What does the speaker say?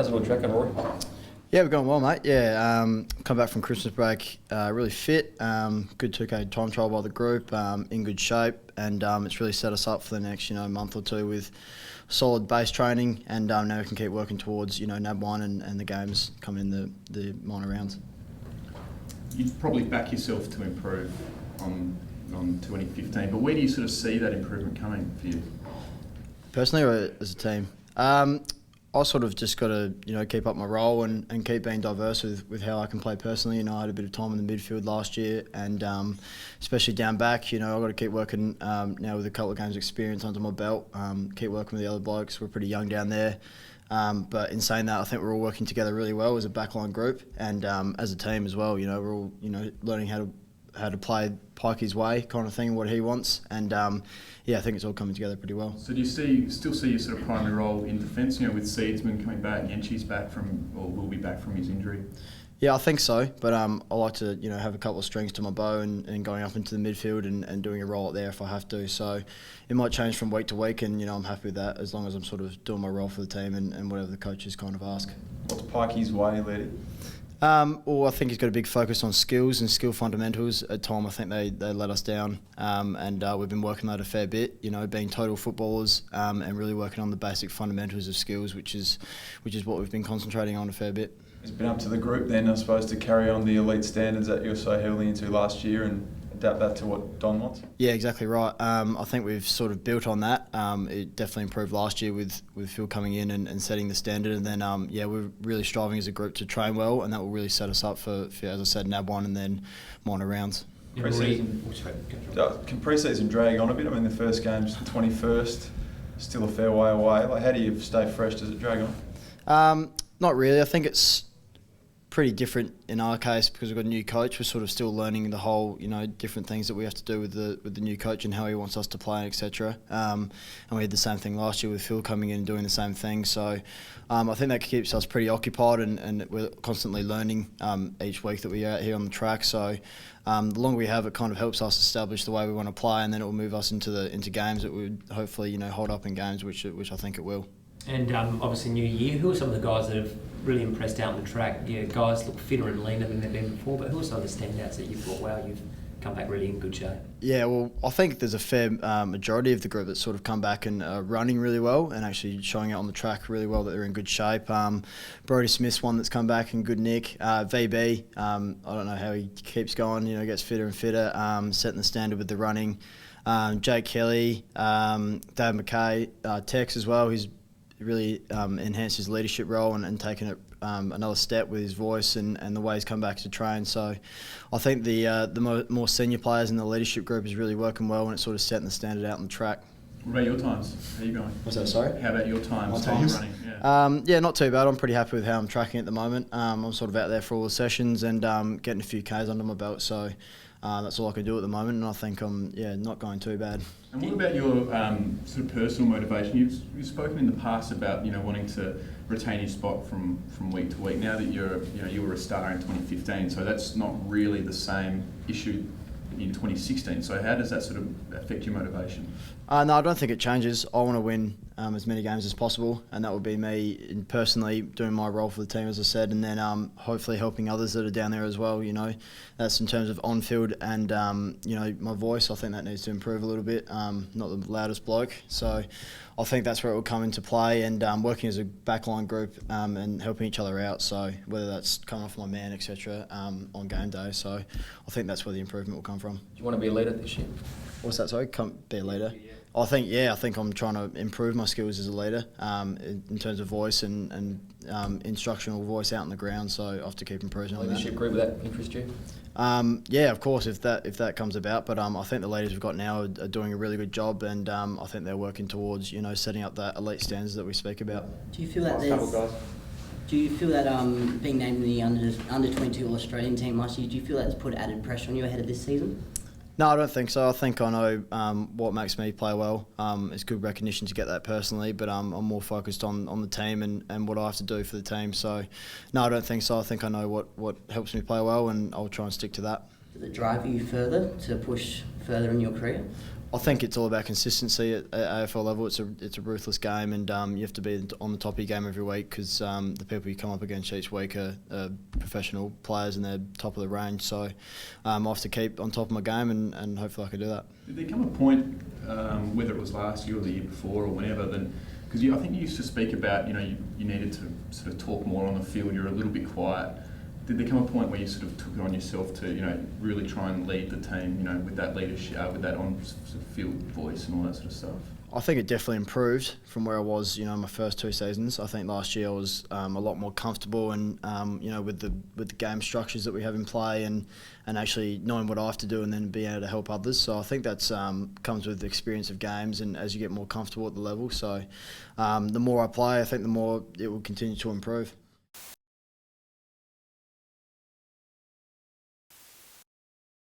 it all tracking, Rory? Yeah, we're going well, mate. Yeah, come back from Christmas break, really fit. Good 2K time trial by the group, in good shape, and it's really set us up for the next, month or two with solid base training, and now we can keep working towards, NAB 1 and the games coming in the minor rounds. You'd probably back yourself to improve on 2015, but where do you sort of see that improvement coming for you? Personally, or as a team? I sort of just got to, keep up my role and keep being diverse with how I can play personally. I had a bit of time in the midfield last year, and especially down back, I've got to keep working now with a couple of games experience under my belt, keep working with the other blokes. We're pretty young down there. But in saying that, I think we're all working together really well as a backline group and as a team as well. We're all, learning how to play Pikey's way kind of thing, what he wants, and I think it's all coming together pretty well. So do you still see your sort of primary role in defence, with Seedsman coming back, Yenchi's back will be back from his injury? Yeah, I think so, but I like to have a couple of strings to my bow and going up into the midfield and doing a role up there if I have to. So it might change from week to week, and I'm happy with that as long as I'm sort of doing my role for the team and whatever the coaches kind of ask. What's Pikey's way, Laird? Well, I think he's got a big focus on skills and skill fundamentals. At time, I think they let us down, and we've been working that a fair bit. Being total footballers and really working on the basic fundamentals of skills, which is what we've been concentrating on a fair bit. It's been up to the group then, I suppose, to carry on the elite standards that you were so heavily into last year and adapt that to what Don wants? Yeah, exactly right. I think we've sort of built on that. It definitely improved last year with Phil coming in and setting the standard, and then we're really striving as a group to train well, and that will really set us up for as I said, NAB 1 and then minor rounds. Can pre-season drag on a bit? I mean, the first game's the 21st, still a fair way away. Like, how do you stay fresh? Does it drag on? Not really. I think it's pretty different in our case because we've got a new coach. We're sort of still learning the whole, different things that we have to do with the new coach and how he wants us to play, etc. And we had the same thing last year with Phil coming in and doing the same thing. So I think that keeps us pretty occupied and we're constantly learning each week that we're out here on the track. So the longer we have, it kind of helps us establish the way we want to play, and then it will move us into games that would hopefully hold up in games, which I think it will. And obviously new year, who are some of the guys that have really impressed out on the track? Guys look fitter and leaner than they've been before, but who are some of the standouts that you've thought, wow, you've come back really in good shape? Yeah, well, I think there's a fair majority of the group that's sort of come back and running really well and actually showing out on the track really well that they're in good shape. Brody Smith's one that's come back in good nick. VB, I don't know how he keeps going, gets fitter and fitter, setting the standard with the running. Jake Kelly, Dave McKay, Tex as well, who's really enhanced his leadership role and taken it another step with his voice and the way he's come back to train. So I think the more senior players in the leadership group is really working well, and it's sort of setting the standard out on the track. What about your times? How are you going? What's that, sorry? How about your times? My times? How are you running? Yeah, not too bad. I'm pretty happy with how I'm tracking at the moment. I'm sort of out there for all the sessions and getting a few Ks under my belt. So that's all I can do at the moment, and I think I'm not going too bad. And what about your sort of personal motivation? You've spoken in the past about wanting to retain your spot from week to week. Now that you were a star in 2015, so that's not really the same issue in 2016. So how does that sort of affect your motivation? No, I don't think it changes. I want to win as many games as possible, and that would be me personally doing my role for the team, as I said, and then hopefully helping others that are down there as well. That's in terms of on-field and my voice. I think that needs to improve a little bit. Not the loudest bloke, so I think that's where it will come into play, and working as a backline group and helping each other out. So whether that's coming off my man, etc. On game day. So I think that's where the improvement will come from. Do you want to be a leader this year? What's that? Sorry, can't be a leader. I think I'm trying to improve my skills as a leader in terms of voice and instructional voice out on the ground. So I have to keep improving on that. Leadership group, would that interest you? Yeah, of course, if that comes about. But I think the leaders we've got now are doing a really good job, and I think they're working towards setting up that elite standards that we speak about. Do you feel that being named in the under 22 All Australian team last year, do you feel that's put added pressure on you ahead of this season? No, I don't think so. I think I know what makes me play well. It's good recognition to get that personally, but I'm more focused on the team and what I have to do for the team. So, no, I don't think so. I think I know what helps me play well, and I'll try and stick to that. Does it drive you further to push further in your career? I think it's all about consistency at AFL level. It's a ruthless game, and you have to be on the top of your game every week because the people you come up against each week are professional players and they're top of the range. So I have to keep on top of my game, and hopefully I can do that. Did there come a point, whether it was last year or the year before or whenever, then because I think you used to speak about you needed to sort of talk more on the field. You're a little bit quiet. Did there come a point where you sort of took it on yourself to really try and lead the team with that leadership, with that on sort of field voice and all that sort of stuff? I think it definitely improved from where I was, my first 2 seasons. I think last year I was a lot more comfortable and, with the game structures that we have in play and actually knowing what I have to do and then being able to help others. So I think that's comes with the experience of games and as you get more comfortable at the level. So the more I play, I think the more it will continue to improve.